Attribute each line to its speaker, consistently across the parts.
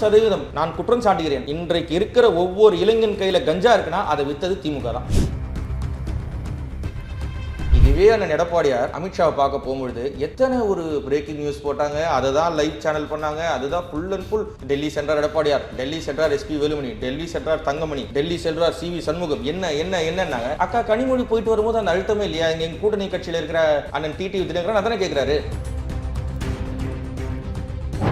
Speaker 1: 100% நான் குற்றம் சாட்டுகிறேன். இன்றைக்கு இருக்கிற ஒவ்வொரு இளைஞன் கையில கஞ்சா இருக்குன்னா அதை வித்தது திமுக தான். இதுவே அண்ணன் எடப்பாடியார் அமித்ஷாவை பார்க்க போகும்பொழுது எத்தனை ஒரு பிரேக்கிங் நியூஸ் போட்டாங்க, அதை தான் லைவ் சேனல் பண்ணாங்க. அதுதான் ஃபுல் அண்ட் ஃபுல் டெல்லி சென்றார் எடப்பாடியார், டெல்லி சென்றார் எஸ்பி வேலுமணி, டெல்லி சென்றார் தங்கமணி, டெல்லி சென்றார் சிவி சண்முகம். என்னன்னாங்க. அக்கா கனிமொழி போயிட்டு வரும்போது அந்த அழுத்தமே இல்லையா? எங்க கூட்டணி கட்சியில் இருக்கிற அண்ணன் டிடிவி தினகரன் அதானே கேட்கிறாரு.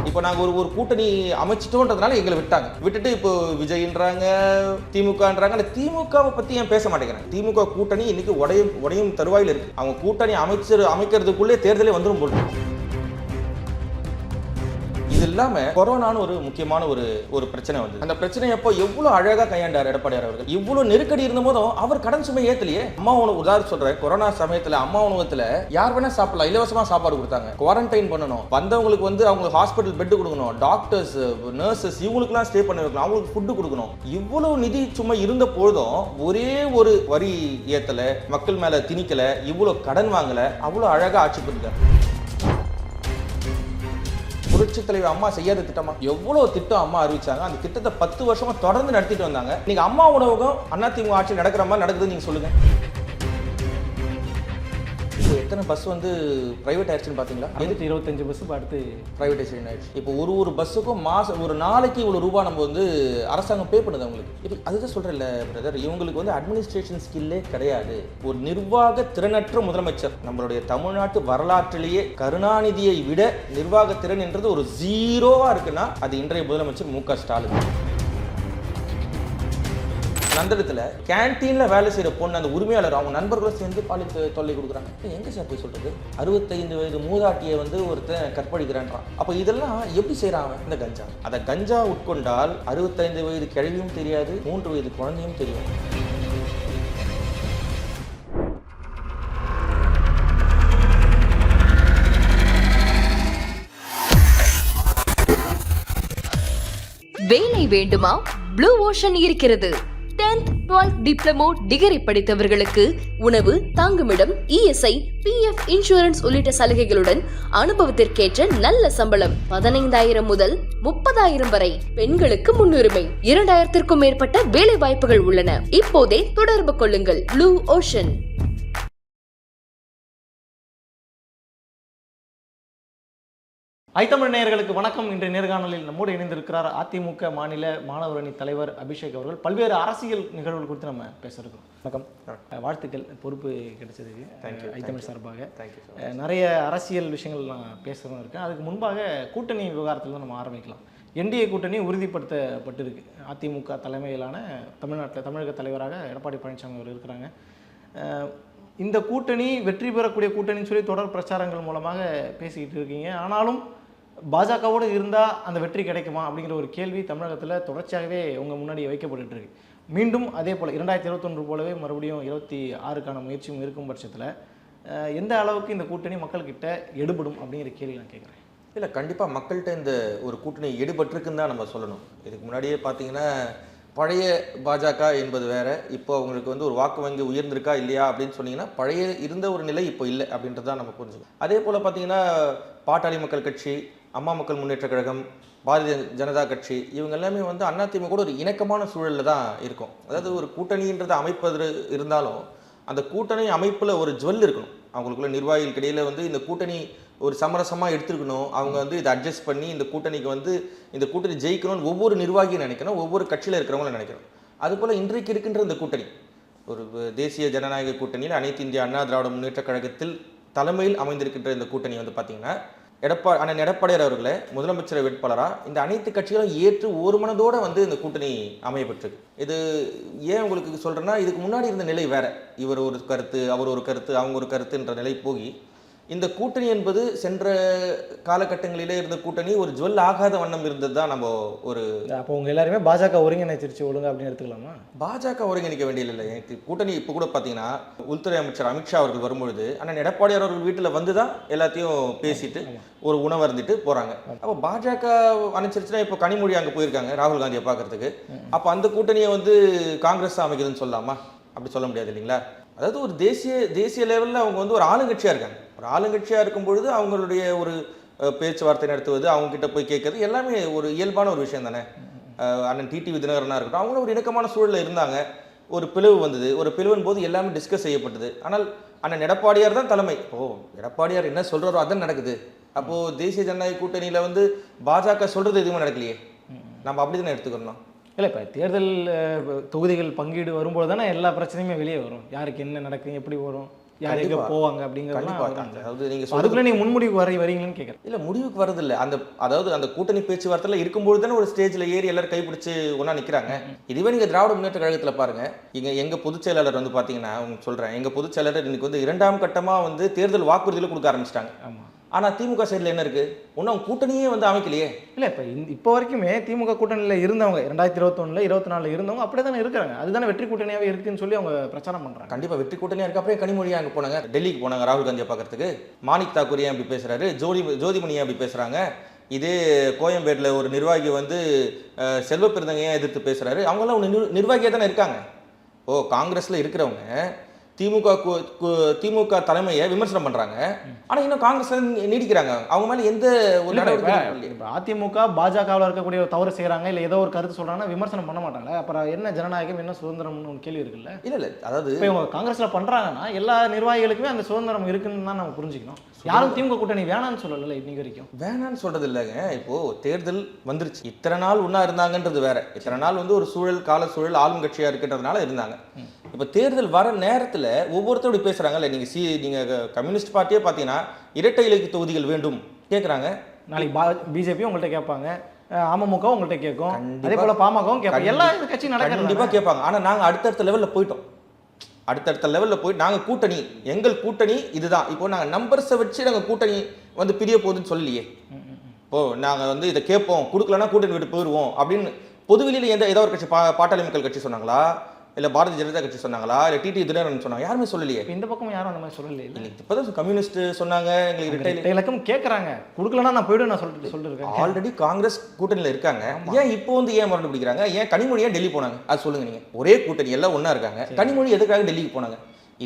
Speaker 1: இப்போ நாங்கள் ஒரு கூட்டணி அமைச்சிட்டோன்றதுனால எங்களை விட்டுட்டு இப்போ விஜய்ன்றாங்க, திமுகன்றாங்க. அந்த திமுகவை பற்றி ஏன் பேச மாட்டேங்கிறாங்க? திமுக கூட்டணி இன்னைக்கு உடையும் தருவாயில் இருக்கு. அவங்க கூட்டணி அமைக்கிறதுக்குள்ளே தேர்தலே வந்துடும் போல. இது இல்லாம கொரோனான்னு ஒரு முக்கியமான ஒரு பிரச்சனை வந்து அந்த பிரச்சனை எப்போ எவ்வளவு அழகா கையாண்டார் எடப்பாடியார் அவர்கள். இவ்வளவு நெருக்கடி இருந்த போதும் அவர் கடன் சுமை ஏத்தலையே. அம்மா உணவு உதாரணம் சொல்றேன், கொரோனா சமயத்துல அம்மா உணவகத்துல யார் வேணா சாப்பிடலாம், இலவசமா சாப்பாடு கொடுத்தாங்க. குவாரண்டைன் பண்ணணும், வந்தவங்களுக்கு வந்து அவங்களுக்கு ஹாஸ்பிட்டல் பெட் கொடுக்கணும், டாக்டர்ஸ் நர்சஸ் இவங்களுக்கு எல்லாம் ஸ்டே பண்ணி வைக்கணும், அவங்களுக்கு ஃபுட்டு கொடுக்கணும். இவ்வளவு நிதி சும்மா இருந்த பொழுதும் ஒரே ஒரு வரி ஏத்தல, மக்கள் மேல திணிக்கல, இவ்வளவு கடன் வாங்கல, அவ்வளவு அழகா ஆட்சி புரிந்தார். புரட்சி தலைவர் அம்மா செய்யாத திட்டமா எவ்வளவு திட்டம் அம்மா அறிவிச்சாங்க. அந்த திட்டத்தை 10 வருஷமா தொடர்ந்து நடத்திட்டு வந்தாங்க. நீங்க அம்மா உணவகம் அதிமுக ஆட்சி நடக்கிற மாதிரி நடக்குதுன்னு நீங்க சொல்லுங்க. எத்தனை பஸ் வந்து பிரைவேட் ஆயிடுச்சுன்னு பாத்தீங்களா?
Speaker 2: 25 பஸ் அடுத்து
Speaker 1: பிரைவேடைசேஷன் ஆயிடுச்சு. இப்போ ஒரு பஸ்ஸுக்கும் மாசம் ஒரு நாளைக்கு இவ்வளவு ரூபாய் நம்ம வந்து அரசாங்கம் பே பண்ணுது அவங்களுக்கு. அதுதான் சொல்றேன்ல பிரதர், இவங்களுக்கு வந்து அட்மினிஸ்ட்ரேஷன் ஸ்கில்லே கிடையாது. ஒரு நிர்வாக திறனற்ற முதலமைச்சர். நம்மளுடைய தமிழ்நாட்டு வரலாற்றிலேயே கருணாநிதியை விட நிர்வாக திறன் என்றது ஒரு 0வா இருக்குன்னா அது இன்றைய முதலமைச்சர் மு க ஸ்டாலின். நந்தனத்துல கேன்டீன்ல வேலை செய்யற பொண்ணு அந்த உரிமையாளர் அவங்க நண்பர்களும் சேர்ந்து பாலியல் தொல்லை கொடுக்குறாங்க. எங்க சார் போய் சொல்றது? 65 வயது மூதாட்டியை வந்து ஒருத்தன் கற்பழிக்கிறான்றான். அப்ப இதெல்லாம் எப்படி செய்யறாங்க? இந்த கஞ்சா. அந்த கஞ்சா உட்கொண்டால் 65 வயது கிழவியும் தெரியாது, 3 வயது குழந்தையும் தெரியும்.
Speaker 3: வேலை வேண்டுமா? ப்ளூ ஓஷன் இருக்கிறது. 10th 12th டிப்ளமோ டிகிரி படித்தவர்களுக்கு உணவு, தங்குமிடம், இஎஸ்ஐ, பிஎஃப் இன்சூரன்ஸ் உள்ளிட்ட சலுகைகளுடன் அனுபவத்திற்கேற்ற நல்ல சம்பளம் 15,000 முதல் 30,000 வரை. பெண்களுக்கு முன்னுரிமை. 2,000க்கும் மேற்பட்ட வேலை வாய்ப்புகள் உள்ளன. இப்போதே தொடர்பு கொள்ளுங்கள். Blue ocean.
Speaker 2: ஐத்தமிழ் நேயர்களுக்கு வணக்கம். இன்றைய நேர்காணலில் நம்மோடு இணைந்திருக்கிறார் அதிமுக மாநில மாணவர் அணி தலைவர் அபிஷேக் அவர்கள். பல்வேறு அரசியல் நிகழ்வுகள் குறித்து நம்ம பேச இருக்கிறோம். வணக்கம், வாழ்த்துக்கள் பொறுப்பு கிடைச்சதுக்கு ஐத்தமிழ் சார்பாக. நிறைய அரசியல் விஷயங்கள் நான் பேசுகிறோம் இருக்கேன். அதுக்கு முன்பாக கூட்டணி விவகாரத்தில் நம்ம ஆரம்பிக்கலாம். என்டிஏ கூட்டணி உறுதிப்படுத்தப்பட்டிருக்கு. அதிமுக தலைமையிலான தமிழக தலைவராக எடப்பாடி பழனிசாமி அவர் இருக்கிறாங்க. இந்த கூட்டணி வெற்றி பெறக்கூடிய கூட்டணின்னு சொல்லி தொடர் பிரச்சாரங்கள் மூலமாக பேசிக்கிட்டு இருக்கீங்க. ஆனாலும் பாஜகவோடு இருந்தால் அந்த வெற்றி கிடைக்குமா அப்படிங்கிற ஒரு கேள்வி தமிழகத்தில் தொடர்ச்சியாகவே உங்கள் முன்னாடி வைக்கப்பட்டு இருக்கு. மீண்டும் அதே போல் 2021 போலவே மறுபடியும் 26க்கான முயற்சியும் இருக்கும் பட்சத்தில் எந்த அளவுக்கு இந்த கூட்டணி மக்கள்கிட்ட எடுபடும் அப்படிங்கிற கேள்வி நான் கேட்குறேன்.
Speaker 1: இல்லை, கண்டிப்பாக மக்கள்கிட்ட இந்த ஒரு கூட்டணி எடுபட்டிருக்குன்னு தான் நம்ம சொல்லணும். இதுக்கு முன்னாடியே பார்த்தீங்கன்னா பழைய பாஜக என்பது வேற, இப்போ அவங்களுக்கு வந்து ஒரு வாக்கு வங்கி உயர்ந்திருக்கா இல்லையா அப்படின்னு சொன்னீங்கன்னா பழைய இருந்த ஒரு நிலை இப்போ இல்லை அப்படின்றது தான் நம்ம புரிஞ்சுக்கணும். அதே போல் பார்த்தீங்கன்னா பாட்டாளி மக்கள் கட்சி, அம்மா மக்கள் முன்னேற்ற கழகம், பாரதிய ஜனதா கட்சி இவங்க எல்லாமே வந்து அதிமுக கூட ஒரு இணக்கமான சூழலில் தான் இருக்கும். அதாவது ஒரு கூட்டணின்றதை அமைப்பது இருந்தாலும் அந்த கூட்டணி அமைப்பில் ஒரு ஜுவல் இருக்கணும். அவங்களுக்குள்ள நிர்வாகிகளுக்கு இடையில் வந்து இந்த கூட்டணி ஒரு சமரசமாக எடுத்துருக்கணும். அவங்க வந்து இதை அட்ஜஸ்ட் பண்ணி இந்த கூட்டணிக்கு வந்து இந்த கூட்டணி ஜெயிக்கணும்னு ஒவ்வொரு நிர்வாகியும் நினைக்கணும், ஒவ்வொரு கட்சியில் இருக்கிறவங்களும் நினைக்கணும். அதுபோல் இன்றைக்கு இருக்கின்ற இந்த கூட்டணி ஒரு தேசிய ஜனநாயக கூட்டணியில் அனைத்து இந்திய அண்ணா திராவிட முன்னேற்ற கழகத்தில் தலைமையில் அமைந்திருக்கின்ற இந்த கூட்டணி வந்து பார்த்தீங்கன்னா அண்ணன் எடப்பாடியார் அவர்களை முதலமைச்சர் வேட்பாளராக இந்த அனைத்து கட்சிகளும் ஏற்று ஒரு மனதோடு வந்து இந்த கூட்டணி அமையப்பட்டிருக்கு. இது ஏன் உங்களுக்கு சொல்கிறேன்னா, இதுக்கு முன்னாடி இருந்த நிலை வேற. இவர் ஒரு கருத்து, அவர் ஒரு கருத்து, அவங்க ஒரு கருத்துன்ற நிலை போகி இந்த கூட்டணி என்பது சென்ற காலகட்டங்களிலே இருந்த கூட்டணி ஒரு ஜுவல் ஆகாத வண்ணம் இருந்தது தான். நம்ம ஒரு
Speaker 2: அப்போ உங்க எல்லாருமே பாஜக ஒருங்கிணைச்சிருச்சு ஒழுங்கு அப்படின்னு எடுத்துக்கலாமா?
Speaker 1: பாஜக ஒருங்கிணைக்க வேண்டியதில்லை. எனக்கு கூட்டணி இப்போ கூட பார்த்தீங்கன்னா உள்துறை அமைச்சர் அமித்ஷா அவர்கள் வரும்பொழுது அண்ணன் எடப்பாடியார் அவர்கள் வீட்டில் வந்து தான் எல்லாத்தையும் பேசிட்டு ஒரு உணவு இருந்துட்டு போகிறாங்க. அப்போ பாஜக அனுசரிச்சுன்னா இப்போ கனிமொழி அங்கே போயிருக்காங்க ராகுல் காந்தியை பார்க்கறதுக்கு. அப்போ அந்த கூட்டணியை வந்து காங்கிரஸ் அமைக்குதுன்னு சொல்லலாமா? அப்படி சொல்ல முடியாது இல்லைங்களா? அதாவது ஒரு தேசிய லெவலில் அவங்க வந்து ஒரு ஆளுங்கட்சியாக இருக்காங்க. ஒரு ஆளுங்கட்சியாக இருக்கும் பொழுது அவங்களுடைய ஒரு பேச்சுவார்த்தை நடத்துவது, அவங்க கிட்ட போய் கேட்கறது எல்லாமே ஒரு இயல்பான ஒரு விஷயம் தானே. அண்ணன் டிடிவி தினகரனாக இருக்கட்டும், அவங்களும் ஒரு இணக்கமான சூழலில் இருந்தாங்க. ஒரு பிளவு வந்தது, ஒரு பிளவின் போது எல்லாமே டிஸ்கஸ் செய்யப்பட்டது. ஆனால் அண்ணன் எடப்பாடியார் தான் தலைமை. எடப்பாடியார் என்ன சொல்கிறாரோ அதான் நடக்குது. அப்போது தேசிய ஜனநாயக கூட்டணியில் வந்து பாஜக சொல்கிறது எதுவுமே நடக்கலையே, நம்ம அப்படி தானே எடுத்துக்கணும்.
Speaker 2: இல்லை, இப்போ தேர்தல் தொகுதிகள் பங்கீடு வரும்போது தானே எல்லா பிரச்சனையுமே வெளியே வரும். யாருக்கு என்ன நடக்கும், எப்படி வரும், யார் எங்கே போவாங்க அப்படிங்கிறதுலாம்.
Speaker 1: அதாவது நீங்கள்
Speaker 2: அதுக்குள்ளே நீங்கள் முன்முடிவு வரீங்கன்னு கேட்குறேன்.
Speaker 1: இல்லை, முடிவுக்கு வரதில்லை. அதாவது அந்த கூட்டணி பேச்சுவார்த்தையில் இருக்கும்போது தானே ஒரு ஸ்டேஜில் ஏறி எல்லாரும் கைப்பிடிச்சு ஒன்றா நிற்கிறாங்க. இதுவே நீங்கள் திராவிட முன்னேற்ற கழகத்தில் பாருங்கள், எங்கள் பொதுச் செயலாளர் வந்து பார்த்தீங்கன்னா, உங்களுக்கு சொல்கிறேன், எங்கள் பொதுச் செயலாளர் இன்னைக்கு வந்து 2ஆம் கட்டமாக வந்து தேர்தல் வாக்குறுதியில் கொடுக்க ஆரம்பிச்சிட்டாங்க.
Speaker 2: ஆமாம்.
Speaker 1: ஆனால் திமுக சைடில் என்ன இருக்குது, ஒன்றும் கூட்டணியே வந்து அமைக்கலையே.
Speaker 2: இல்லை, இப்போ வரைக்குமே திமுக கூட்டணியில் இருந்தவங்க 2021 24 இருந்தவங்க அப்படியே தானே இருக்கிறாங்க. அதுதானே வெற்றி கூட்டணியாகவே இருக்குன்னு சொல்லி அவங்க பிரச்சாரம் பண்ணுறாங்க.
Speaker 1: கண்டிப்பாக வெற்றி கூட்டணியாக இருக்கு. அப்புறம் கனிமொழியாக அங்கே போனாங்க, டெல்லிக்கு போனாங்க ராகுல் காந்தியை பார்க்கறதுக்கு. மாணிக் தாக்கூர் ஏன் அப்படி பேசுகிறாரு, ஜோதிமணி ஏன் அப்படி பேசுகிறாங்க, இதே கோயம்பேட்டில் ஒரு நிர்வாகி வந்து செல்வ பெருந்தங்க ஏன் எதிர்த்து பேசுகிறாரு. அவங்களாம் ஒன்று நிர்வாகியாக தானே இருக்காங்க. காங்கிரஸில் இருக்கிறவங்க திமுக தலைமையை விமர்சனம் பண்றாங்க, ஆனா இன்னும் காங்கிரஸ்ல நீடிக்கிறாங்க. அவங்க மேல எந்த ஒரு
Speaker 2: இப்போ அதிமுக பாஜகவில் இருக்கக்கூடிய தவறு செய்யறாங்க, இல்ல ஏதோ ஒரு கருத்து சொல்றாங்கன்னா விமர்சனம் பண்ண மாட்டாங்க. அப்புறம் என்ன ஜனநாயகம், என்ன சுதந்திரம்னு ஒரு கேள்வி இருக்குல்ல.
Speaker 1: இல்ல அதாவது
Speaker 2: இப்போ இவங்க காங்கிரஸ்ல பண்றாங்கன்னா எல்லா நிர்வாகிகளுக்குமே அந்த சுதந்திரம் இருக்குன்னு தான் நம்ம புரிஞ்சுக்கணும். யாரும் திமுக கூட்டணி வேணான்னு சொல்லல, இன்னைக்கு வரைக்கும்
Speaker 1: வேணான்னு சொல்றது இல்லைங்க. இப்போ தேர்தல் வந்துருச்சு, இத்தனை நாள் ஒன்னா இருந்தாங்கன்றது வேற. இத்தனை நாள் வந்து ஒரு சூழல், கால சூழல், ஆளும் கட்சியா இருக்கிறதுனால இருந்தாங்க. இப்போ தேர்தல் வர நேரத்தில் ஒவ்வொருத்தரும் இப்படி பேசுகிறாங்கல்ல. நீங்கள் கம்யூனிஸ்ட் பார்ட்டியே பார்த்தீங்கன்னா இரட்டை இலக்கு தொகுதிகள் வேண்டும் கேட்குறாங்க.
Speaker 2: நாளைக்கு பிஜேபி உங்கள்கிட்ட கேட்பாங்க, அமமுக உங்கள்கிட்ட கேட்கும், அதே போல் பாமகவும் கேட்பாங்க, எல்லா கட்சியும் நடக்க
Speaker 1: கண்டிப்பாக கேட்பாங்க. ஆனால் நாங்கள் அடுத்தடுத்த லெவலில் போயிட்டோம். அடுத்தடுத்த லெவலில் போய் நாங்கள் கூட்டணி, எங்கள் கூட்டணி இதுதான். இப்போ நாங்கள் நம்பர்ஸை வச்சு நாங்கள் கூட்டணி வந்து பிரிய போகுதுன்னு சொல்லலையே. இப்போது நாங்கள் வந்து இதை கேட்போம், கொடுக்கலன்னா கூட்டணி விட்டு போயிடுவோம் அப்படின்னு பொதுவெளியில் ஏதோ ஒரு கட்சி, பாட்டாளி மக்கள் கட்சி சொன்னாங்களா, இல்லை பாரதிய ஜனதா கட்சி சொன்னாங்களா, இல்லை டிடிவி தினகரன் சொன்னாங்க? யாருமே சொல்லலையே.
Speaker 2: இந்த பக்கம் யாரும் அந்த மாதிரி சொல்லலையே.
Speaker 1: இப்போதான் கம்யூனிஸ்ட் சொன்னாங்க எங்களுக்கு
Speaker 2: இரட்டை இலக்கம் கேட்குறாங்க, கொடுக்கலன்னா நான் போய்டும் நான் சொல்லிட்டு
Speaker 1: ஆல்ரெடி காங்கிரஸ் கூட்டணியில் இருக்காங்க. ஏன் இப்போ வந்து ஏன் மறந்து பிடிக்கிறாங்க? ஏன் கனிமொழி டெல்லி போனாங்க? அது சொல்லுங்க. நீங்கள் ஒரே கூட்டணி எல்லாம் ஒன்றா இருக்காங்க, கனிமொழி எதுக்காக டெல்லிக்கு போனாங்க?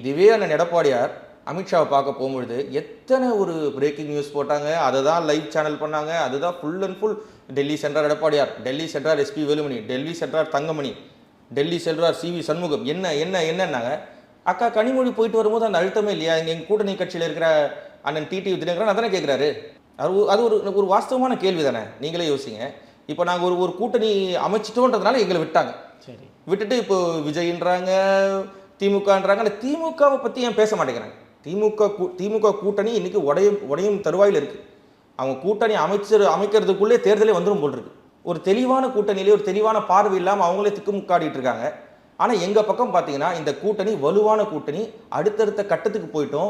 Speaker 1: இதுவே அண்ணன் எடப்பாடியார் அமித்ஷாவை பார்க்க போகும்பொழுது எத்தனை ஒரு பிரேக்கிங் நியூஸ் போட்டாங்க, அதை தான் லைவ் சேனல் பண்ணாங்க. அதுதான் ஃபுல் அண்ட் ஃபுல் டெல்லி சென்றார் எடப்பாடியார், டெல்லி சென்றார் எஸ்பி வேலுமணி, டெல்லி சென்றார் தங்கமணி, டெல்லி செல்வார் சிவி சண்முகம். என்னன்னாங்க அக்கா கனிமொழி போயிட்டு வரும்போது அந்த அழுத்தமே இல்லையா? எங்கள் கூட்டணி கட்சியில் இருக்கிற அண்ணன் டிடிவி தினகரன் அதானே கேட்குறாரு. அது ஒரு வாஸ்தவமான கேள்வி தானே. நீங்களே யோசிங்க. இப்போ நாங்கள் ஒரு கூட்டணி அமைச்சிட்டோன்றதுனால எங்களை விட்டாங்க. சரி, விட்டுட்டு இப்போ விஜய்ன்றாங்க, திமுகன்றாங்க. அந்த திமுகவை பற்றி ஏன் பேச மாட்டேங்கிறாங்க? திமுக கூட்டணி இன்னைக்கு உடையும் தருவாயில் இருக்குது. அவங்க கூட்டணி அமைக்கிறதுக்குள்ளே தேர்தலே வந்துடும் போல் இருக்கு. ஒரு தெளிவான கூட்டணியிலே ஒரு தெளிவான பார்வை இல்லாமல் அவங்களே திக்குமுக்காடிட்டு இருக்காங்க. ஆனால் எங்கள் பக்கம் பார்த்தீங்கன்னா இந்த கூட்டணி வலுவான கூட்டணி. அடுத்தடுத்த கட்டத்துக்கு போயிட்டோம்.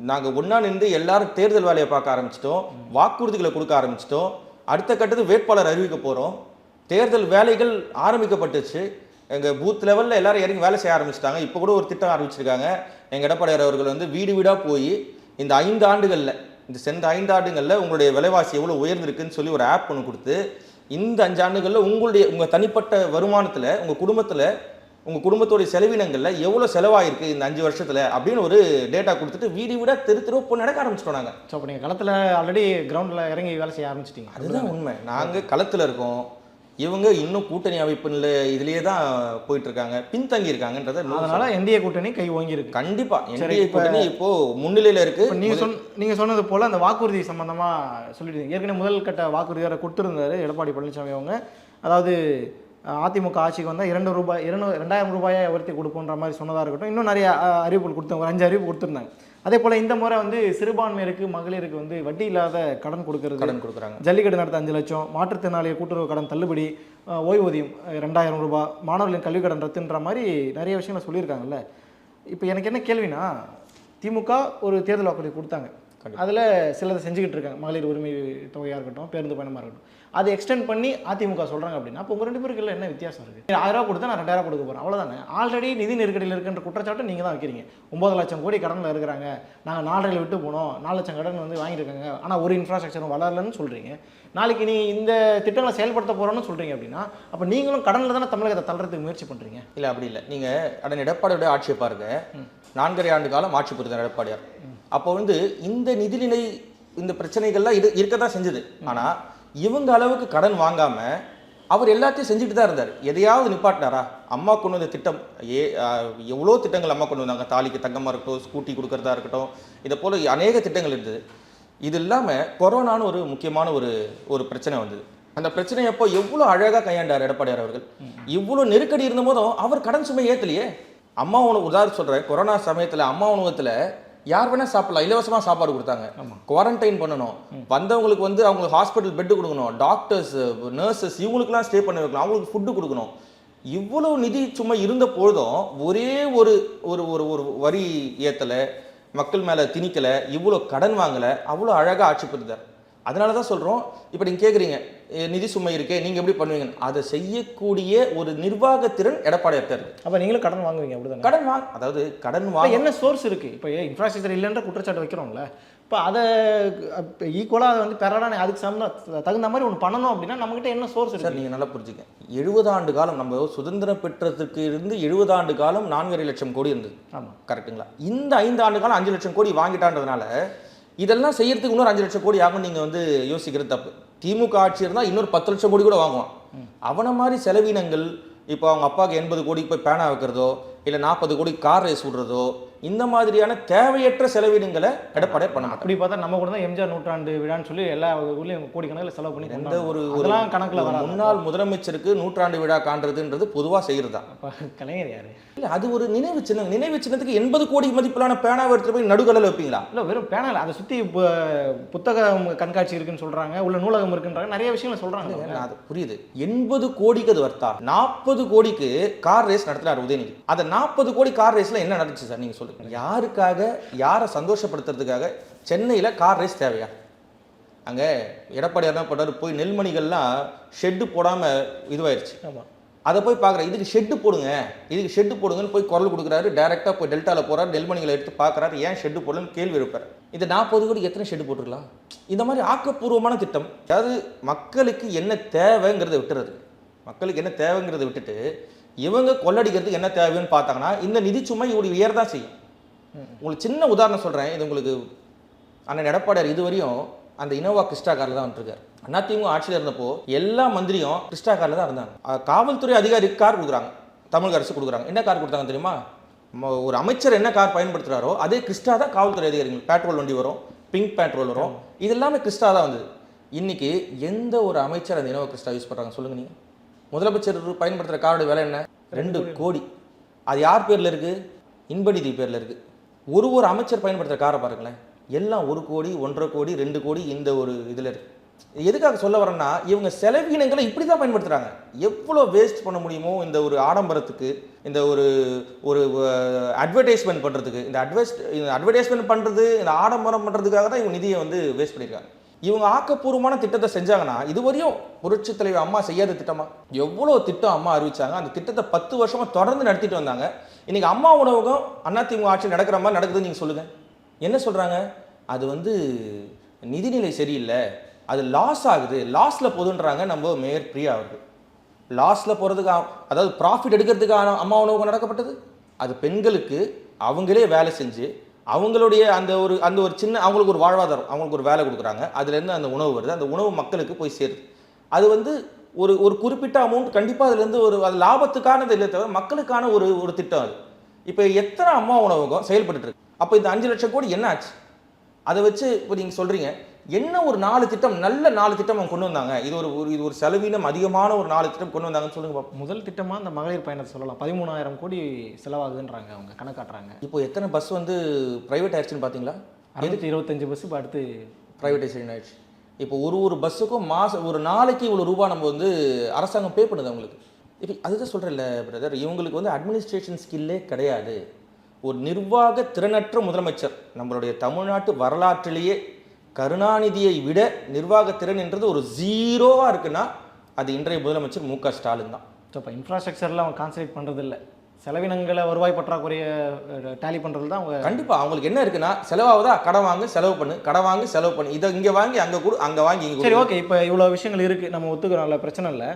Speaker 1: நாங்கள் ஒன்றா நின்று எல்லாரும் தேர்தல் வேலையை பார்க்க ஆரம்பிச்சிட்டோம், வாக்குறுதிகளை கொடுக்க ஆரம்பிச்சிட்டோம். அடுத்த கட்டத்துக்கு வேட்பாளர் அறிவிக்க போகிறோம். தேர்தல் வேலைகள் ஆரம்பிக்கப்பட்டுச்சு. எங்கள் பூத் லெவலில் எல்லாரும் இறங்கி வேலை செய்ய ஆரம்பிச்சிட்டாங்க. இப்போ கூட ஒரு திட்டம் ஆரம்பிச்சிருக்காங்க. எங்கள் எடப்பாடியார் அவர்கள் வந்து வீடு வீடாக போய் இந்த 5 ஆண்டுகளில், இந்த சென்ற 5 ஆண்டுகளில் உங்களுடைய விலைவாசி எவ்வளோ உயர்ந்திருக்குன்னு சொல்லி ஒரு ஆப் ஒன்று கொடுத்து, இந்த 5 ஆண்டுகளில் உங்கள் தனிப்பட்ட வருமானத்தில், உங்கள் குடும்பத்தோடைய செலவினங்களில் எவ்வளோ செலவாயிருக்கு இந்த 5 வருஷத்தில் அப்படின்னு ஒரு டேட்டா கொடுத்துட்டு வீடு விட தெரு போய் நடக்க ஆரம்பிச்சிட்டோம் நாங்கள்.
Speaker 2: ஸோ அப்போ நீங்கள் களத்தில் ஆல்ரெடி கிரவுண்டில் இறங்கி வேலை செய்ய ஆரம்பிச்சிட்டிங்க.
Speaker 1: அதுதான் உண்மை. நாங்கள் களத்தில் இருக்கோம். இவங்க இன்னும் கூட்டணி அமைப்புல இதுலயே தான் போயிட்டு இருக்காங்க, பின்தங்கி இருக்காங்கன்றத.
Speaker 2: அதனால என்டிஏ கூட்டணி கை வாங்கி இருக்கு.
Speaker 1: கண்டிப்பா என்டிஏ கூட்டணி இப்போ முன்னிலையில இருக்கு.
Speaker 2: நீங்க சொன்னது போல அந்த வாக்குறுதி சம்பந்தமா சொல்லிட்டு ஏற்கனவே முதல் கட்ட வாக்குறுதி வேற கொடுத்திருந்தாரு எடப்பாடி பழனிசாமி அவங்க. அதாவது அதிமுக ஆட்சிக்கு வந்தால் 2000 ரூபாயை உயர்த்தி கொடுப்போன்ற மாதிரி சொன்னதாக இருக்கட்டும், இன்னும் நிறைய அறிவிப்புகள் கொடுத்தாங்க. ஒரு 5 அறிவிப்பு கொடுத்துருந்தாங்க. அதே போல் இந்த முறை வந்து சிறுபான்மையினருக்கு, மகளிருக்கு வந்து வட்டி இல்லாத கடன் கொடுக்குறாங்க. ஜல்லிக்கட்டு நடத்த 5 லட்சம், மாற்றுத்திறனாளிய கூட்டுறவு கடன் தள்ளுபடி, ஓய்வூதியம் 2000 ரூபாய், மாணவர்களின் கல்வி கடன் ரத்துன்ற மாதிரி நிறைய விஷயங்களை சொல்லியிருக்காங்கல்ல. இப்போ எனக்கு என்ன கேள்வினா, திமுக ஒரு தேர்தல் வாக்குறுதி கொடுத்தாங்க, அதில் சிலதை செஞ்சுக்கிட்டு இருக்காங்க. மகளிர் உரிமை தொகையாக இருக்கட்டும், பேருந்து பயணமாக இருக்கட்டும், அதை எக்ஸ்டெண்ட் பண்ணி அதிமுக சொல்கிறாங்க அப்படின்னா அப்போ உங்கள் 2 பேருக்கு என்ன வித்தியாசம் இருக்குது? 1000 ரூபா கொடுத்தா நான் 2000 கொடுக்க போகிறேன், அவ்வளோதானே. ஆல்ரெடி நிதி நெருக்கடியில் இருக்கின்ற குற்றச்சாட்டு நீங்கள் தான் வைக்கிறீங்க. 9 லட்சம் கோடி கடனில் இருக்கிறாங்க, நாங்கள் 4 விட்டு போனோம், 4 லட்சம் கடன் வந்து வாங்கியிருக்காங்க, ஆனால் ஒரு இன்ஃப்ராஸ்ட்ரக்சரும் வளரலன்னு சொல்கிறீங்க. நாளைக்கு நீங்கள் இந்த திட்டங்களை செயல்படுத்த போகிறோன்னு சொல்கிறீங்க அப்படின்னா அப்போ நீங்களும் கடனில் தானே தமிழகத்தை தள்ளுறதுக்கு முயற்சி பண்ணுறீங்க.
Speaker 1: இல்லை, அப்படி இல்லை. நீங்கள் அண்ணன் எடப்பாடியோட ஆட்சியை பாருங்க. 4.5 ஆண்டு காலம் ஆட்சி புரிந்தார் எடப்பாடியார். அப்போ வந்து இந்த நிதிநிலை இந்த பிரச்சனைகள்லாம் இருக்க தான் செஞ்சது. ஆனால் இவங்க அளவுக்கு கடன் வாங்காமல் அவர் எல்லாத்தையும் செஞ்சுட்டு தான் இருந்தார். எதையாவது நிப்பாட்டினாரா? அம்மா கொண்டு வந்த திட்டம் எவ்வளோ திட்டங்கள் அம்மா கொண்டு வந்தாங்க. தாலிக்கு தங்கமாக இருக்கட்டும், ஸ்கூட்டி கொடுக்கறதா இருக்கட்டும், இதை போல் அநேக திட்டங்கள் இருந்தது. இது இல்லாமல் கொரோனான்னு ஒரு முக்கியமான ஒரு பிரச்சனை வந்தது. அந்த பிரச்சனை அப்போ எவ்வளோ அழகாக கையாண்டார் எடப்பாடியார் அவர்கள். இவ்வளோ நெருக்கடி இருந்த போதும் அவர் கடன் சுமை ஏற்றலையே. அம்மா உணவு உதாரணம் சொல்கிறேன், கொரோனா சமயத்தில் அம்மா உணவகத்தில் யார் வேணால் சாப்பிடலாம், இலவசமாக சாப்பாடு கொடுத்தாங்க. குவாரண்டைன் பண்ணணும், வந்தவங்களுக்கு வந்து அவங்களுக்கு ஹாஸ்பிட்டல் பெட்டு கொடுக்கணும், டாக்டர்ஸ் நர்சஸ் இவங்களுக்குலாம் ஸ்டே பண்ண வைக்கலாம், அவங்களுக்கு ஃபுட்டு கொடுக்கணும். இவ்வளோ நிதி சும்மா இருந்த பொழுதும் ஒரே ஒரு ஒரு ஒரு வரி ஏற்றலை, மக்கள் மேலே திணிக்கலை, இவ்வளோ கடன் வாங்கலை, அவ்வளோ அழகாக ஆட்சி புரிந்தார். அதனால தான் சொல்கிறோம், இப்போ நீங்கள் கேட்குறீங்க நிதி சுமை இருக்கே நீங்கள் எப்படி பண்ணுவீங்க, அதை செய்யக்கூடிய ஒரு நிர்வாகத்திறன் எடப்பாடியார் இருக்கு.
Speaker 2: அப்போ நீங்களும் கடன் வாங்குவீங்க அப்படிதான்?
Speaker 1: கடன் வாங்க
Speaker 2: என்ன சோர்ஸ் இருக்குது? இப்போ இன்ஃப்ராஸ்ட்ரக்சர் இல்லைன்ற குற்றச்சாட்டு வைக்கிறோம்ல, இப்போ அதை ஈக்குவலாக அதை வந்து பெறலான அதுக்கு தகுந்த மாதிரி ஒன்று பண்ணணும் அப்படின்னா நம்மகிட்ட என்ன சோர்ஸ் இருக்குது?
Speaker 1: நீங்கள் நல்லா புரிஞ்சுக்க, 70 ஆண்டு காலம் நம்ம சுதந்திரம் பெற்றதுக்கு இருந்து 70 ஆண்டு காலம் 4.5 லட்சம் கோடி இருந்தது. ஆமாம், கரெக்டுங்களா? இந்த 5 ஆண்டு காலம் 5 லட்சம் கோடி வாங்கிட்டான்றதுனால இதெல்லாம் செய்யறதுக்கு இன்னொரு 5 லட்சம் கோடி ஆகும். நீங்கள் வந்து யோசிக்கிறது தப்பு. திமுக ஆட்சி இருந்தால் இன்னொரு 10 லட்சம் கோடி கூட வாங்குவான். அவனை மாதிரி செலவினங்கள், இப்போ அவங்க அப்பாவுக்கு 80 கோடிக்கு போய் பேனா வைக்கிறதோ, இல்லை 40 கோடி கார் ரேஸ் விடுறதோ, இந்த மாதிரியான தேவையற்ற செலவினங்களை எடப்பாடியார் பண்ண மாட்டார்.
Speaker 2: அப்படி பார்த்தா நம்ம கூட தான் எம்ஜிஆர் நூற்றாண்டு விழான்னு சொல்லி எல்லா ஊர்லேயும் கோடிக்கணக்கில் செலவு பண்ணி
Speaker 1: எந்த ஒரு கணக்கில் முன்னாள் முதலமைச்சருக்கு நூற்றாண்டு விழா காண்றதுன்றது பொதுவாக செய்கிறது தான்.
Speaker 2: கலைஞர் யாரு? இல்லை,
Speaker 1: அது ஒரு நினைவு சின்னம். நினைவு சின்னத்துக்கு 80 கோடி மதிப்பிலான பேனாவை எடுத்துட்டு போய் நடுக்கடல வைப்பீங்களா?
Speaker 2: இல்லை, வெறும் பேனா இல்லை, அதை சுற்றி இப்போ புத்தகம் கண்காட்சி இருக்குன்னு சொல்கிறாங்க, உள்ள நூலகம் இருக்குன்றாங்க, நிறைய விஷயங்கள் சொல்கிறாங்க.
Speaker 1: அது புரியுது. 80 கோடிக்கு அது வர்த்தா. 40 கோடிக்கு கார் ரேஸ் நடத்தினார் உதயநிதி. அந்த 40 கோடி கார் ரேஸ்ல என்ன நடந்துச்சு சார்? நீங்க சொல்லுங்க. யாருக்காக, யாரை சந்தோஷப்படுத்துறதுக்காக சென்னையில் கார் ரேஸ் தேவையா? அங்கே எடப்பாடியார் என்ன பண்ணாரு, போய் நெல்மணிகள்லாம் ஷெட்டு போடாமல் இதுவாயிருச்சு. அதை போய் பார்க்குறேன், இதுக்கு ஷெட்டு போடுங்க, இதுக்கு ஷெட்டு போடுங்கன்னு போய் குரல் கொடுக்குறாரு. டேரெக்டாக போய் டெல்டாவில் போகிறார், நெல்மணிகளை எடுத்து பார்க்குறாரு, ஏன் ஷெட்டு போடலன்னு கேள்வி எழுப்பார். இந்த 40 கோடி எத்தனை ஷெட்டு போட்டுருக்கலாம்? இந்த மாதிரி ஆக்கப்பூர்வமான திட்டம், அதாவது மக்களுக்கு என்ன தேவைங்கிறத விட்டுறது, மக்களுக்கு என்ன தேவைங்கிறத விட்டுட்டு இவங்க கொள்ளடிக்கிறதுக்கு என்ன தேவைன்னு பார்த்தாங்கன்னா இந்த நிதி சுமை இவங்க உயர்தான் செய்யும். உங்களுக்கு சின்ன உதாரணம் சொல்கிறேன். இது உங்களுக்கு அண்ணன் எடப்பாடியார் இதுவரையும் அந்த இனோவா கிறிஸ்டா காரில் தான் வந்துருக்காரு. அதிமுக ஆட்சியில் இருந்தப்போ எல்லா மந்திரியும் கிறிஸ்டா காரில் தான் இருந்தாங்க. காவல்துறை அதிகாரிக்கு கார் கொடுக்குறாங்க, தமிழக அரசு கொடுக்குறாங்க. என்ன கார் கொடுத்தாங்க தெரியுமா? ஒரு அமைச்சர் என்ன கார் பயன்படுத்துகிறாரோ அதே கிறிஸ்டா தான் காவல்துறை அதிகாரிகள். பெட்ரோல் வண்டி வரும், பிங்க் பெட்ரோல் வரும், இது எல்லாமே கிறிஸ்டா தான் வந்தது. இன்னைக்கு எந்த ஒரு அமைச்சர் அந்த இனோவா கிறிஸ்டா யூஸ் பண்ணுறாங்க சொல்லுங்க நீங்கள்? முதலமைச்சர் பயன்படுத்துகிற காரோட விலை என்ன? 2 கோடி. அது யார் பேரில் இருக்குது? இன்பநிதி பேரில் இருக்குது. ஒரு அமைச்சர் பயன்படுத்துகிற காரை பாருங்களேன், எல்லாம் 1 கோடி, 1.5 கோடி, 2 கோடி இந்த ஒரு இதில் இருக்குது. எதுக்காக சொல்ல வரேன்னா இவங்க செலவினங்களை இப்படி தான் பயன்படுத்துகிறாங்க. எவ்வளோ வேஸ்ட் பண்ண முடியுமோ இந்த ஒரு ஆடம்பரத்துக்கு, இந்த ஒரு அட்வர்டைஸ்மெண்ட் பண்ணுறதுக்கு, இந்த அட்வர்டைஸ்மெண்ட் பண்ணுறது, இந்த ஆடம்பரம் பண்ணுறதுக்காக தான் இவங்க நிதியை வந்து வேஸ்ட் பண்ணியிருக்காங்க. இவங்க ஆக்கப்பூர்வமான திட்டத்தை செஞ்சாங்கன்னா இதுவரையும் புரட்சி தலைவர் அம்மா செய்யாத திட்டமா? எவ்வளோ திட்டம் அம்மா அறிவிச்சாங்க. அந்த திட்டத்தை 10 வருஷமா தொடர்ந்து நடத்திட்டு வந்தாங்க. இன்னைக்கு அம்மா உணவகம் அதிமுக ஆட்சி நடக்கிற மாதிரி நடக்குதுன்னு நீங்கள் சொல்லுங்க. என்ன சொல்றாங்க? அது வந்து நிதிநிலை சரியில்லை, அது லாஸ் ஆகுது, லாஸ்ல போதுன்றாங்க நம்ம மேயர் பிரியா அவர்கள். லாஸ்ல போறதுக்கு, அதாவது ப்ராஃபிட் எடுக்கிறதுக்கான அம்மா உணவகம் நடக்கப்பட்டது. அது பெண்களுக்கு அவங்களே வேலை செஞ்சு அவங்களுடைய அந்த ஒரு சின்ன அவங்களுக்கு ஒரு வாழ்வாதாரம், அவங்களுக்கு ஒரு வேலை கொடுக்குறாங்க, அதுலேருந்து அந்த உணவு வருது, அந்த உணவு மக்களுக்கு போய் சேருது. அது வந்து ஒரு குறிப்பிட்ட அமௌண்ட் கண்டிப்பாக அதுலேருந்து அது லாபத்துக்கானது இல்லை தவிர மக்களுக்கான ஒரு திட்டம். அது இப்போ எத்தனை அம்மா உணவகம் செயல்பட்டு இருக்கு? அப்போ இந்த 5 லட்சம் கோடி என்ன ஆச்சு? அதை வச்சு இப்போ நீங்கள் சொல்கிறீங்க என்ன ஒரு 4 திட்டம், நல்ல 4 திட்டம் அவங்க கொண்டு வந்தாங்க, இது ஒரு செலவினம் அதிகமான ஒரு 4 திட்டம் கொண்டு வந்தாங்கன்னு சொல்லுங்க.
Speaker 2: முதல் திட்டமாக இந்த மகளிர் பயணத்தை சொல்லலாம். 13,000 கோடி செலவாகுதுன்றாங்க, அவங்க கணக்காட்டுறாங்க.
Speaker 1: இப்போ எத்தனை பஸ் வந்து ப்ரைவேட் ஆயிடுச்சுன்னு பார்த்தீங்களா?
Speaker 2: 625 பஸ் இப்போ அடுத்து
Speaker 1: ப்ரைவேட்டைசேஷன் ஆயிடுச்சு. இப்போ ஒரு பஸ்ஸுக்கும் ஒரு நாளைக்கு இவ்வளோ ரூபா நம்ம வந்து அரசாங்கம் பே பண்ணுது அவங்களுக்கு. இப்போ அதுதான் சொல்கிறேன்ல பிரதர், இவங்களுக்கு வந்து அட்மினிஸ்ட்ரேஷன் ஸ்கில்லே கிடையாது. ஒரு நிர்வாக திறனற்ற முதலமைச்சர். நம்மளுடைய தமிழ்நாட்டு வரலாற்றிலேயே கருணாநிதியை விட நிர்வாக திறன் என்றது ஒரு 0வா இருக்குன்னா அது இன்றைய முதலமைச்சர் மு.க. ஸ்டாலின் தான்.
Speaker 2: இப்போ இன்ஃப்ராஸ்ட்ரக்சரில் அவங்க கான்சன்ட்ரேட் பண்ணுறது இல்லை, செலவினங்களை வருவாய் பற்றாக்குறைய டேலி பண்ணுறது தான் அவங்க. கண்டிப்பாக
Speaker 1: அவங்களுக்கு என்ன இருக்குன்னா, செலவாகுதா கடன் வாங்க செலவு பண்ணு, கடன் வாங்கி செலவு பண்ணு, இதை இங்கே வாங்கி அங்கே கொடு, அங்கே வாங்கி இங்கே.
Speaker 2: சரி, ஓகே, இப்போ இவ்வளோ விஷயங்கள் இருக்குது, நம்ம ஒத்துக்கிறோம்ல, பிரச்சனை இல்லை.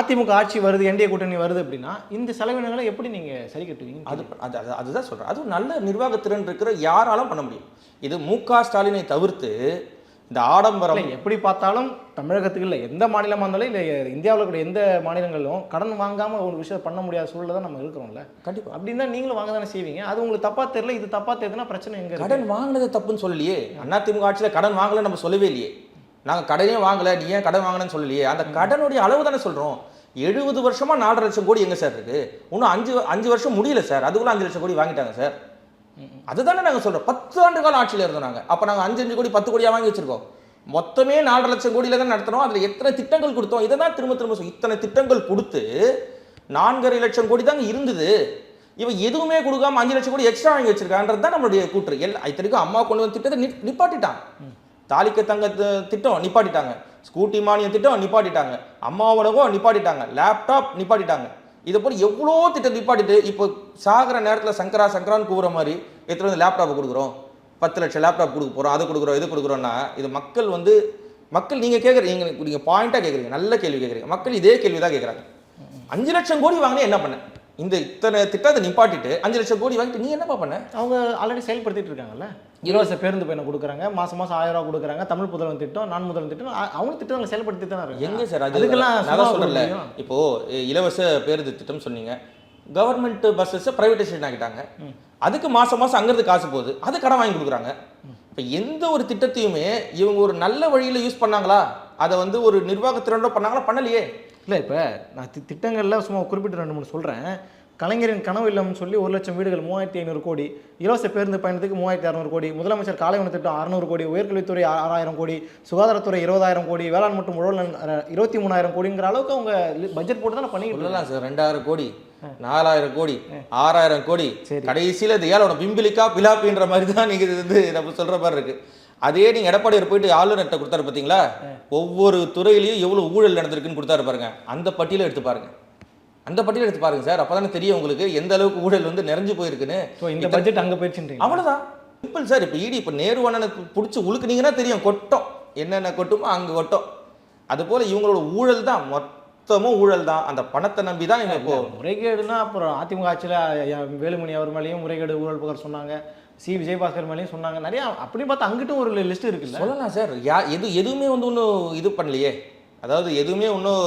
Speaker 2: அதிமுக ஆட்சி வருது, என்டிஏ கூட்டணி வருது அப்படின்னா இந்த செலவினங்களை எப்படி நீங்கள் சரி கட்டுவீங்க?
Speaker 1: அதுதான் சொல்கிறேன். அதுவும் நல்ல நிர்வாகத்திறன் இருக்கிற யாராலும் பண்ண முடியும். இது மு.க. ஸ்டாலினை தவிர்த்து இந்த ஆடம்பரம்
Speaker 2: இல்லை, எப்படி பார்த்தாலும் தமிழகத்துக்கு இல்லை, எந்த மாநிலமாக இருந்தாலும் இல்லை, இந்தியாவில் இருக்கிற எந்த மாநிலங்களிலும் கடன் வாங்காமல் ஒரு விஷயம் பண்ண முடியாத சூழலில் தான் நம்ம இருக்கிறோம்ல.
Speaker 1: கண்டிப்பாக
Speaker 2: அப்படின்னா நீங்களும் வாங்க தானே செய்வீங்க. அது உங்களுக்கு தப்பா தெரியல, இது தப்பா தெரியுதுன்னா பிரச்சனை எங்க
Speaker 1: கடன் வாங்கினது தப்புன்னு சொல்லலையே. அதிமுக ஆட்சியில் கடன் வாங்கலை நம்ம சொல்லவே இல்லையே. நாங்கள் கடனே வாங்கலை, நீ ஏன் கடன் வாங்கினேன்னு சொல்லலையே. அந்த கடனுடைய அளவு தானே சொல்கிறோம். 70 வருஷமா 4.5 லட்சம் கோடி எங்கே சார் இருக்குது? இன்னும் 5 வருஷம் முடியல சார், அதுக்குள்ள 5 லட்சம் கோடி வாங்கிட்டாங்க சார். அதுதானே நாங்கள் சொல்கிறோம். 10 ஆண்டு காலம் ஆட்சியில் இருந்தோம் நாங்கள். அப்போ நாங்கள் 5 கோடி 10 கோடியாக வாங்கி வச்சிருக்கோம். மொத்தமே 4.5 லட்சம் கோடியில் தான் நடத்துகிறோம். அதில் எத்தனை திட்டங்கள் கொடுத்தோம்? இதை தான் திரும்ப திரும்ப இத்தனை திட்டங்கள் கொடுத்து 4.5 லட்சம் கோடி தாங்க இருந்தது. இவன் எதுவுமே கொடுக்காம 5 லட்சம் கோடி எக்ஸ்ட்ரா வாங்கி வச்சிருக்கான்றது தான் நம்மளுடைய கூற்று. இத்தனைக்கும் அம்மா கொண்டு வந்த திட்டத்தை நிப்பாட்டிட்டான். தாலிக்கு தங்க திட்டம் நிப்பாட்டிட்டாங்க, ஸ்கூட்டி மானியம் திட்டம் நிப்பாட்டிட்டாங்க, அம்மா உணவும் நிப்பாட்டிட்டாங்க, லேப்டாப் நிப்பாட்டிட்டாங்க. இதை போல எவ்வளோ திட்டம் நிப்பாட்டிட்டு இப்போ சாகிற நேரத்தில் சங்கரான்னு கூறுற மாதிரி எத்தனை வந்து லேப்டாப் கொடுக்குறோம், 10 லட்சம் லேப்டாப் கொடுக்க போகிறோம், அதை கொடுக்குறோம், இது கொடுக்குறோன்னா இது மக்கள் நீங்கள் கேட்குறீங்க, நீங்கள் பாயிண்ட்டாக கேட்குறீங்க, நல்ல கேள்வி கேட்குறீங்க. மக்கள் இதே கேள்வி தான் கேட்குறாங்க. 5 லட்சம் கோடி வாங்கினே என்ன பண்ண? இத்தனை திட்டத்தை நிப்பாட்டிட்டு 5 லட்சம் கோடி வாங்கிட்டு நீ என்னப்பா பண்ண?
Speaker 2: அவங்க ஆல்ரெடி செயல்படுத்திட்டு இருக்காங்கல்ல. இலவச பேருந்து பயணம் கொடுக்குறாங்க, மாதம் 1000 ரூபா கொடுக்குறாங்க, தமிழ் புதல்வன் திட்டம், நான் முதல்வன் திட்டம், அவங்க திட்டங்களை செயல்படுத்தி தானே இருக்காங்க.
Speaker 1: எங்கே சார் அதுக்கெல்லாம் சொல்லல. இப்போ இலவச பேருந்து திட்டம் சொன்னீங்க, கவர்மெண்ட் பஸ்ஸஸ் பிரைவேடைசேஷன் ஆகிட்டாங்க. அதுக்கு மாதம் அங்கிருந்து காசு போகுது, அது கடன் வாங்கி கொடுக்குறாங்க. இப்போ எந்த ஒரு திட்டத்தையுமே இவங்க ஒரு நல்ல வழியில் யூஸ் பண்ணாங்களா, அதை வந்து ஒரு நிர்வாகத்திறனோட பண்ணாங்களா? பண்ணலையே.
Speaker 2: இல்லை, இப்போ நான் திட்டங்களில் சும்மா குறிப்பிட்டு 2-3 சொல்கிறேன். கலைஞரின் கனவு இல்லம்னு சொல்லி 1 லட்சம் வீடுகள் 3500 கோடி, இலவச பேருந்து பயணத்துக்கு 3600 கோடி, முதலமைச்சர் காலை உணவு திட்டம் 600 கோடி, உயர்கல்வித்துறை 6000 கோடி, சுகாதாரத்துறை 20000 கோடி, வேளாண் மற்றும் உழவு 23000 கோடிங்கிற அளவுக்கு அவங்க பட்ஜெட் போட்டு தானே பண்ணிக்கிட்டு
Speaker 1: சொல்லலாம் சார். 2000 கோடி, 4000 கோடி, 6000 கோடி, கடைசியில் இது ஏழோட பிம்பிலிக்கா பிலாப்பின்ற மாதிரி தான் நீங்கள் இது வந்து நம்ம சொல்கிற மாதிரி இருக்குது. அதே நீங்கள் எடப்பாடியார் போயிட்டு ஆளுநர்கிட்ட கொடுத்தாரு பார்த்தீங்களா, ஒவ்வொரு துறையிலையும் எவ்வளோ ஊழல் நடந்திருக்குன்னு கொடுத்தாரு பாருங்க. அந்த பட்டியலை எடுத்து பாருங்க சார். அப்பதானே தெரியும் உங்களுக்கு எந்த அளவுக்கு ஊழல் வந்து நிறைஞ்சு போயிருக்குன்னு.
Speaker 2: இந்த பட்ஜெட் அங்கே போயிடுச்சுன்றீங்க.
Speaker 1: அவ்வளோதான் சிம்பிள் சார். இப்போ இப்போ நேரு அண்ணனுக்கு பிடிச்சி உழுக்குனீங்கன்னா தெரியும், கொட்டம் என்னென்ன கொட்டுமோ அங்கே கொட்டம். அதுபோல் இவங்களோட ஊழல் தான், மொத்தமும் ஊழல் தான். அந்த பணத்தை நம்பி தான் இவங்க இப்போ
Speaker 2: முறைகேடுனா அப்புறம் அதிமுக ஆட்சியில் வேலுமணி அவர் மேலேயும் முறைகேடு ஊழல் புகார் சொன்னாங்க, விஜயபாஸ்கர் மேலேயும் சொன்னாங்க, நிறையா. அப்படின்னு பார்த்தா அங்கிட்டும் ஒரு லிஸ்ட் இருக்குல்ல.
Speaker 1: சொல்லலாம் சார். எதுவுமே வந்து ஒன்றும் இது பண்ணலையே, அதாவது எதுவுமே இன்னும்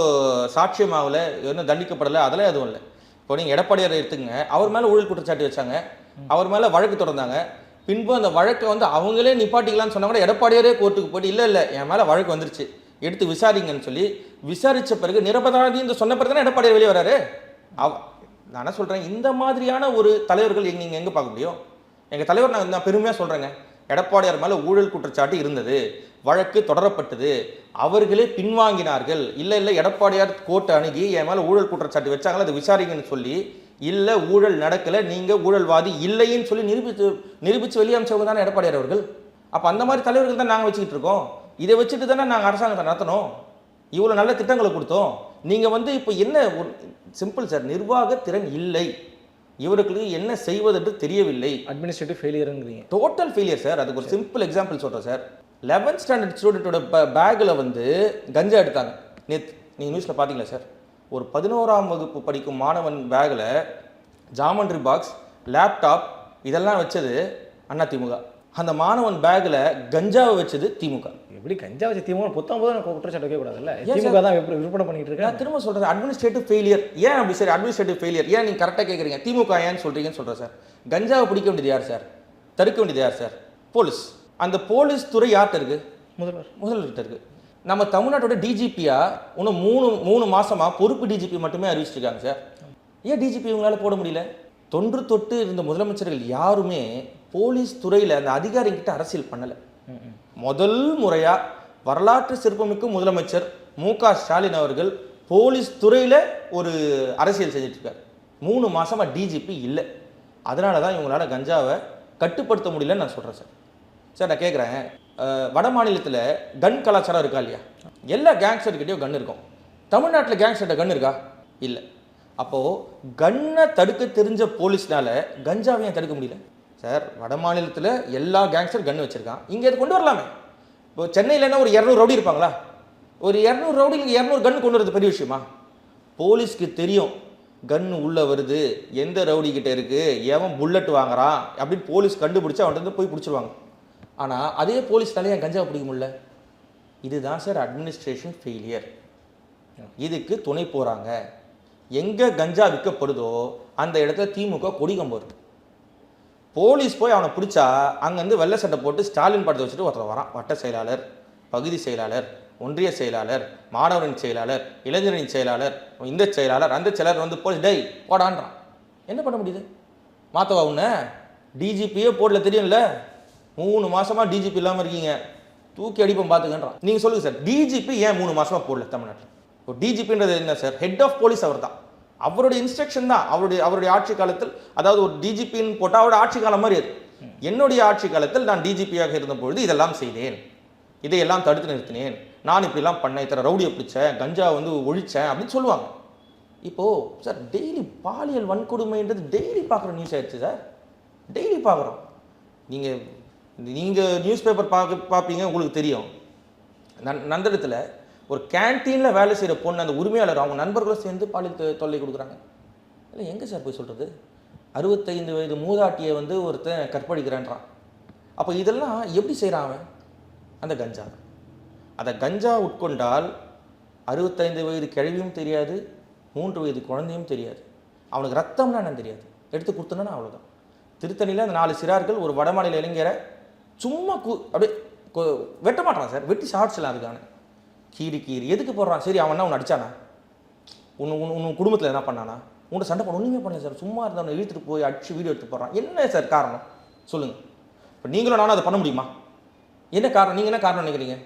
Speaker 1: சாட்சியமாகலை, இன்னும் தண்டிக்கப்படலை, அதெல்லாம் எதுவும் இல்லை. இப்போ நீங்கள் எடப்பாடியார் எடுத்துங்க, அவர் மேலே ஊழல் குற்றச்சாட்டு வச்சாங்க, அவர் மேலே வழக்கு தொடர்ந்தாங்க. பின்பு அந்த வழக்கை வந்து அவங்களே நிப்பாட்டிக்கலான்னு சொன்னா கூட எடப்பாடியாரே கோர்ட்டுக்கு போயிட்டு இல்லை என் மேலே வழக்கு வந்துருச்சு, எடுத்து விசாரிங்கன்னு சொல்லி விசாரித்த பிறகு நிரபராதின்னு சொன்ன பிறகு தானே எடப்பாடியார் வெளியே வராரு. நான் என்ன சொல்கிறேன், இந்த மாதிரியான ஒரு தலைவர்கள் நீங்கள் எங்கே பார்க்க முடியும்? எங்கள் தலைவர் நான் பெருமையாக சொல்கிறேங்க, எடப்பாடியார் மேலே ஊழல் குற்றச்சாட்டு இருந்தது, வழக்கு தொடரப்பட்டது, அவர்களே பின்வாங்கினார்கள். இல்லை எடப்பாடியார் கோர்ட்டை அணுகி என் மேலே ஊழல் குற்றச்சாட்டு வச்சாங்களா, அதை விசாரிங்கன்னு சொல்லி, இல்லை ஊழல் நடக்கலை, நீங்கள் ஊழல்வாதி இல்லைன்னு சொல்லி நிரூபித்து வெளியே அமைச்சவங்க தானே எடப்பாடியார் அவர்கள். அப்போ அந்த மாதிரி தலைவர்கள் தான் நாங்கள் வச்சுக்கிட்டு இருக்கோம். இதை வச்சுட்டு தானே நாங்கள் அரசாங்கத்தை நடத்தணும், இவ்வளோ நல்ல திட்டங்களை கொடுத்தோம். நீங்கள் வந்து இப்போ என்ன ஒரு சிம்பிள் சார், நிர்வாக திறன் இல்லை, இவர்களுக்கு என்ன செய்வதென்று தெரியவில்லை,
Speaker 2: அட்மினிஸ்ட்ரேட்டிவ் ஃபெயிலியருங்கிறீங்க.
Speaker 1: Total failure sir. அதுக்கு ஒரு சிம்பிள் எக்ஸாம்பிள் சொல்கிறேன் சார். 11th ஸ்டாண்டர்ட் ஸ்டூடெண்ட்டோட பேக்கில் வந்து கஞ்சா எடுத்தாங்க. நேற்று நீங்கள் நியூஸில் பார்த்தீங்களா சார்? ஒரு 11ஆம் வகுப்பு படிக்கும் மாணவன் பேக்கில் ஜாமெண்ட்ரி பாக்ஸ், லேப்டாப் இதெல்லாம் வச்சது அதிமுக. அந்த மாணவன் பேக்கில் கஞ்சாவை வச்சது திமுக.
Speaker 2: எப்படி கஞ்சா வச்சு திமுக புத்தம்போது குற்றச்சாட்டு வைக்கக்கூடாதுல்ல? திமுக தான் விற்பனை பண்ணிட்டு இருக்கேன்.
Speaker 1: நான் திரும்ப சொல்கிறேன், அட்மினிஸ்ட்ரேட்டிவ் ஃபெயிலியர். ஏன் அப்படி சார் அட்மினிஸ்ட்ரேட்டிவ் ஃபெயிலியர்? ஏன் நீங்கள் கரெக்டாக கேட்குறீங்க, திமுக ஏன்னு சொல்கிறீங்கன்னு சொல்கிறேன் சார். கஞ்சாவை பிடிக்க வேண்டியது யார் சார்? தடுக்க வேண்டியது யார் சார்? போலீஸ். அந்த போலீஸ் துறை யார்கிட்ட இருக்குது? முதல்வர்கிட்ட இருக்குது. நம்ம தமிழ்நாட்டோட டிஜிபியா இன்னும் 3 மாதமாக பொறுப்பு டிஜிபி மட்டுமே அறிவிச்சிருக்காங்க சார். ஏன் டிஜிபி இவங்களால போட முடியல? தொன்று தொட்டு இருந்த முதலமைச்சர்கள் யாருமே போலீஸ் துறையில் அந்த அதிகாரிகிட்ட அரசியல் பண்ணலை. முதல் முறையாக வரலாற்று சிறப்புமிக்க முதலமைச்சர் மு.க. ஸ்டாலின் அவர்கள் போலீஸ் துறையில் ஒரு அரசியல் செஞ்சிட்ருக்கார். 3 மாதமாக டிஜிபி இல்லை. அதனால தான் இவங்களால கஞ்சாவை கட்டுப்படுத்த முடியலன்னு நான் சொல்கிறேன் சார். சார் நான் கேட்குறேன், வட மாநிலத்தில் கன் கலாச்சாரம் இருக்கா இல்லையா? எல்லா கேங்ஸ்டர்கிட்டையும் கன் இருக்கும். தமிழ்நாட்டில் கேங்ஸ்டர்கிட்ட கன் இருக்கா? இல்லை. அப்போது கன்னை தடுக்க தெரிஞ்ச போலீஸ்னால கஞ்சாவையும் தடுக்க முடியல சார். வட மாநிலத்தில் எல்லா கேங்ஸ்டர் கன்று வச்சுருக்கான், இங்கே இது கொண்டு வரலாமே. இப்போ சென்னையிலன்னா ஒரு 200 ரவுடி இருப்பாங்களா? ஒரு 200 ரவுடிங்களுக்கு 200 கன்று கொண்டு வரது பெரிய விஷயமா? போலீஸ்க்கு தெரியும் கன்று உள்ளே வருது, எந்த ரவுடிக்கிட்ட இருக்குது, எவன் புல்லட் வாங்குறான் அப்படின்னு போலீஸ் கண்டுபிடிச்சி அவன்கிட்ட போய் பிடிச்சிருவாங்க. ஆனால் அதே போலீஸ்னாலே என் கஞ்சாவை பிடிக்க முடியல. இதுதான் சார் அட்மினிஸ்ட்ரேஷன் ஃபெயிலியர். இதுக்கு துணை போகிறாங்க. எங்கே கஞ்சா விற்கப்படுதோ அந்த இடத்துல திமுக கொடி கம்பம் இருக்கு. போலீஸ் போய் அவனை பிடிச்சா அங்கேருந்து வெள்ளை சட்டை போட்டு ஸ்டாலின் படத்தை வச்சுட்டு ஒருத்தர் வரான். வட்ட செயலாளர், பகுதி செயலாளர், ஒன்றிய செயலாளர், மாணவரின் செயலாளர், இளைஞரின் செயலாளர், இந்த செயலாளர், அந்த செயலாளர் வந்து போலீஸ் டேய் போடான்றான். என்ன பண்ண முடியுது? மாத்தவா உன்ன டிஜிபியே போடல தெரியும்ல, 3 மாசமா டிஜிபி இல்லாமல் இருக்கீங்க, தூக்கி அடிப்போம் பார்த்துக்கன்றான். நீங்கள் சொல்லுங்கள் சார், டிஜிபி ஏன் 3 மாசமா போடல தமிழ்நாட்டில்? இப்போ டிஜிபின்றது என்ன சார்? ஹெட் ஆஃப் போலீஸ் அவர் தான். அவருடைய இன்ஸ்ட்ரக்ஷன் தான் அவருடைய ஆட்சி காலத்தில், அதாவது ஒரு டிஜிபின்னு போட்டால் அவருடைய ஆட்சி காலம் மாதிரி அது. என்னுடைய ஆட்சி காலத்தில் நான் டிஜிபியாக இருந்த பொழுது இதெல்லாம் செய்தேன், இதையெல்லாம் தடுத்து நிறுத்தினேன், நான் இப்படிலாம் பண்ணேன், இத்தனை ரவுடியை பிடிச்சேன், கஞ்சா வந்து ஒழிச்சேன் அப்படின்னு சொல்லுவாங்க. இப்போது சார் டெய்லி பாலியல் வன்கொடுமைன்றது டெய்லி பார்க்குற நியூஸ் ஆயிடுச்சு சார். டெய்லி பார்க்குறோம். நீங்கள் நியூஸ் பேப்பர் பார்ப்பீங்க, உங்களுக்கு தெரியும். நந்தனத்தில் ஒரு கேன்டீனில் வேலை செய்கிற பொண்ணு, அந்த உரிமையாளர் அவங்க நண்பர்களும் சேர்ந்து பாலியல் தொல்லை கொடுக்குறாங்க. இல்லை எங்கே சார் போய் சொல்கிறது? 65 வயது மூதாட்டியை வந்து ஒருத்தன் கற்பழிக்கிறான்றான். அப்போ இதெல்லாம் எப்படி செய்கிறான் அவன்? அந்த கஞ்சா. அந்த கஞ்சா உட்கொண்டால் 65 வயது கிழவியும் தெரியாது, 3 வயது குழந்தையும் தெரியாது. அவனுக்கு ரத்தம்னா என்னன்னு தெரியாது. எடுத்து கொடுத்தோன்னா அவ்வளோதான். திருத்தணியில் அந்த 4 சிறார்கள் ஒரு வடமாநில இளைஞரை சும்மா அப்படியே வெட்ட மாட்டான் சார், வெட்டி ஷார்ட்ஸ்லாம் அதுக்கான கீறி எதுக்கு போடுறான்? சரி அவன் உன்னை அடிச்சானா? உன் குடும்பத்தில் என்ன பண்ணானா? உன்னை சண்டை போட ஒன்றுமே பண்ணல சார். சும்மா இருந்தவனை இழுத்துட்டு போய் அடிச்சு வீடியோ எடுத்து போடுறான். என்ன சார் காரணம் சொல்லுங்கள்? இப்போ நீங்களும் நானும் அதை பண்ண முடியுமா? என்ன காரணம்? நீங்கள் என்ன காரணம் நினைக்கிறீங்க?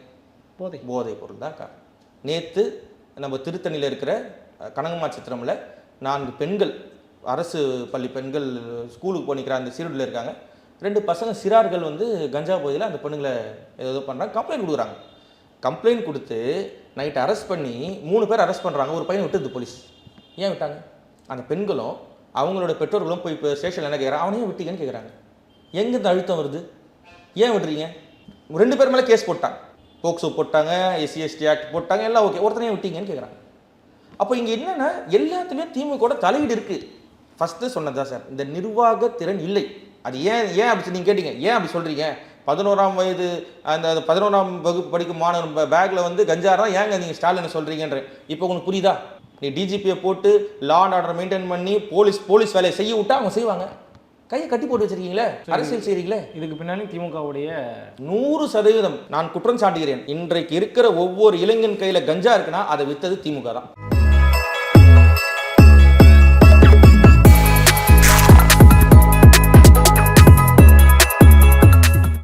Speaker 1: போதை பொருள் தான் காரணம். நேற்று நம்ம திருத்தணியில் இருக்கிற கனகம்மா சித்திரமில் 4 பெண்கள், அரசு பள்ளி பெண்கள் ஸ்கூலுக்கு போய் நிற்கிற அந்த சீருடில் இருக்காங்க. 2 பசங்க சிறார்கள் வந்து கஞ்சா போதையில் அந்த பெண்ணுங்களை ஏதோ பண்ணுறாங்க, கம்ப்ளைண்ட் கொடுக்குறாங்க. கம்ப்ளைண்ட் கொடுத்து நைட்டு அரெஸ்ட் பண்ணி 3 பேர் அரெஸ்ட் பண்ணுறாங்க. ஒரு பையனை விட்டுது போலீஸ். ஏன் விட்டாங்க? அந்த பெண்களும் அவங்களோட பெற்றோர்களும் போய் இப்போ ஸ்டேஷனில் என்ன கேட்குறாங்க, அவனையும் விட்டீங்கன்னு கேட்குறாங்க. எங்கேருந்து அழுத்தம் வருது? ஏன் விட்டுறீங்க? 2 பேர் மேலே கேஸ் போட்டாங்க, போக்சோ போட்டாங்க, SC/ST ஆக்ட் போட்டாங்க, எல்லாம் ஓகே. ஒருத்தனையும் விட்டீங்கன்னு கேட்குறாங்க. அப்போ இங்கே என்னென்னா எல்லாத்துலேயும் திமுக தலையீடு இருக்குது. ஃபஸ்ட்டு சொன்னதா சார், இந்த நிர்வாக திறன் இல்லை. அது ஏன் அப்படி நீங்கள் கேட்டீங்க, ஏன் அப்படி சொல்கிறீங்க? 11ஆம் வயது அந்த 11ஆம் வகுப்பு படிக்கும் மாணவன் பேக்கில் வந்து கஞ்சாரா ஏங்க நீங்கள் ஸ்டாலினை சொல்கிறீங்கன்ற? இப்போ உங்களுக்கு புரியுதா? நீ டிஜிபியை போட்டு லா அண்ட் ஆர்டர் மெயின்டைன் பண்ணி போலீஸ் வேலையை செய்ய விட்டா அவங்க செய்வாங்க. கையை கட்டி போட்டு வச்சிருக்கீங்களே, அரசியல் செய்கிறீங்களே.
Speaker 2: இதுக்கு பின்னாடி திமுகவுடைய
Speaker 1: 100% நான் குற்றம் சாட்டுகிறேன். இன்றைக்கு இருக்கிற ஒவ்வொரு இளைஞன் கையில் கஞ்சா இருக்குன்னா அதை வித்தது திமுக தான்.